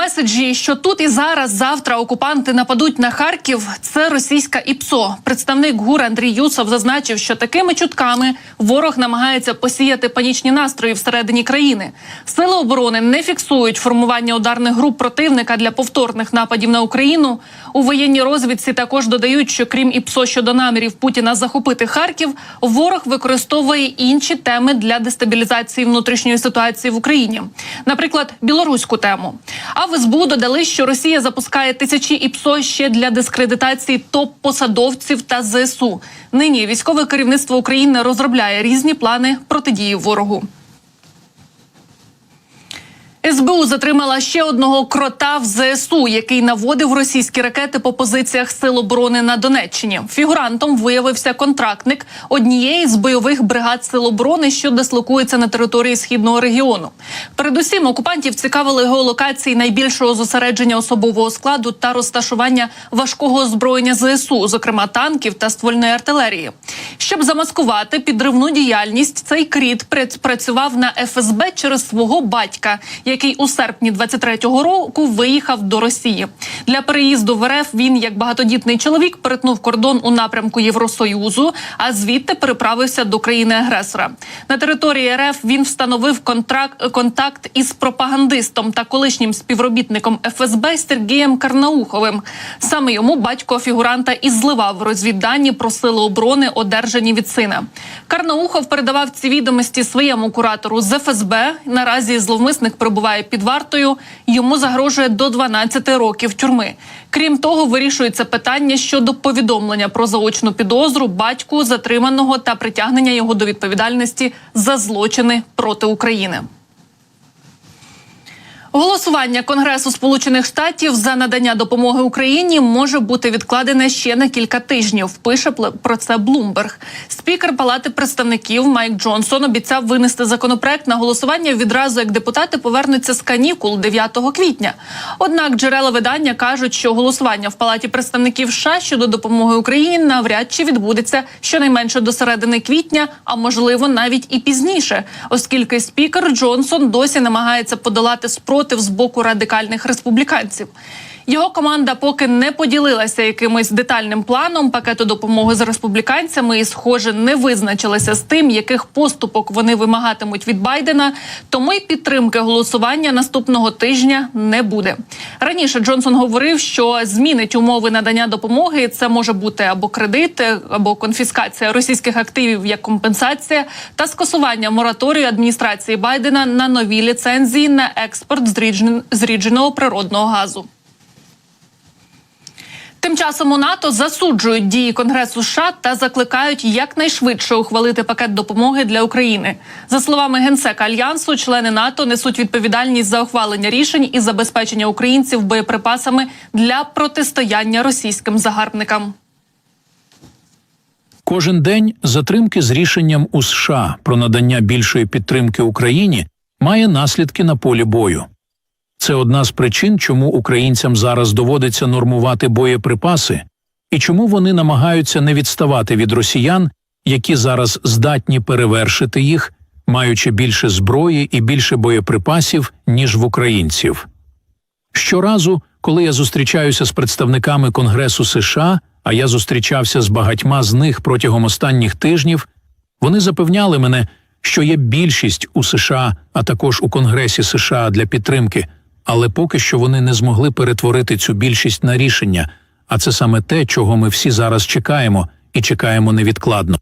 Меседжі, що тут і зараз, завтра окупанти нападуть на Харків – це російська ІПСО. Представник ГУР Андрій Юсов зазначив, що такими чутками ворог намагається посіяти панічні настрої всередині країни. Сили оборони не фіксують формування ударних груп противника для повторних нападів на Україну. У воєнній розвідці також додають, що крім ІПСО щодо намірів Путіна захопити Харків, ворог використовує інші теми для дестабілізації внутрішньої ситуації в Україні. Наприклад, білоруську тему. А в СБУ додали, що Росія запускає тисячі ІПСО ще для дискредитації топ-посадовців та ЗСУ. Нині військове керівництво України розробляє різні плани протидії ворогу. СБУ затримала ще одного крота в ЗСУ, який наводив російські ракети по позиціях Сил оборони на Донеччині. Фігурантом виявився контрактник однієї з бойових бригад Сил оборони, що дислокується на території Східного регіону. Передусім, окупантів цікавили геолокації найбільшого зосередження особового складу та розташування важкого озброєння ЗСУ, зокрема танків та ствольної артилерії. Щоб замаскувати підривну діяльність, цей кріт працював на ФСБ через свого батька, який у серпні 23-го року виїхав до Росії. Для переїзду в РФ він, як багатодітний чоловік, перетнув кордон у напрямку Євросоюзу, а звідти переправився до країни-агресора. На території РФ він встановив контакт із пропагандистом та колишнім співробітником ФСБ Сергієм Карнауховим. Саме йому батько фігуранта і зливав розвіддані про сили оборони, одержані від сина. Карнаухов передавав ці відомості своєму куратору з ФСБ. Наразі зловмисник перебуває під вартою, йому загрожує до 12 років тюрми. Крім того, вирішується питання щодо повідомлення про заочну підозру батьку затриманого та притягнення його до відповідальності за злочини проти України. Голосування Конгресу Сполучених Штатів за надання допомоги Україні може бути відкладене ще на кілька тижнів, пише про це Bloomberg. Спікер Палати представників Майк Джонсон обіцяв винести законопроект на голосування відразу, як депутати повернуться з канікул 9 квітня. Однак джерела видання кажуть, що голосування в Палаті представників США щодо допомоги Україні навряд чи відбудеться щонайменше до середини квітня, а можливо навіть і пізніше, оскільки спікер Джонсон досі намагається подолати спротив з боку радикальних республіканців. Його команда поки не поділилася якимось детальним планом пакету допомоги з республіканцями і, схоже, не визначилася з тим, яких поступок вони вимагатимуть від Байдена, тому й підтримки голосування наступного тижня не буде. Раніше Джонсон говорив, що змінить умови надання допомоги. Це може бути або кредит, або конфіскація російських активів як компенсація та скасування мораторію адміністрації Байдена на нові ліцензії на експорт зрідженого природного газу. Тим часом у НАТО засуджують дії Конгресу США та закликають якнайшвидше ухвалити пакет допомоги для України. За словами генсека Альянсу, члени НАТО несуть відповідальність за ухвалення рішень і забезпечення українців боєприпасами для протистояння російським загарбникам. Кожен день затримки з рішенням у США про надання більшої підтримки Україні має наслідки на полі бою. Це одна з причин, чому українцям зараз доводиться нормувати боєприпаси і чому вони намагаються не відставати від росіян, які зараз здатні перевершити їх, маючи більше зброї і більше боєприпасів, ніж в українців. Щоразу, коли я зустрічаюся з представниками Конгресу США, а я зустрічався з багатьма з них протягом останніх тижнів, вони запевняли мене, що є більшість у США, а також у Конгресі США для підтримки, але поки що вони не змогли перетворити цю більшість на рішення, а це саме те, чого ми всі зараз чекаємо і чекаємо невідкладно.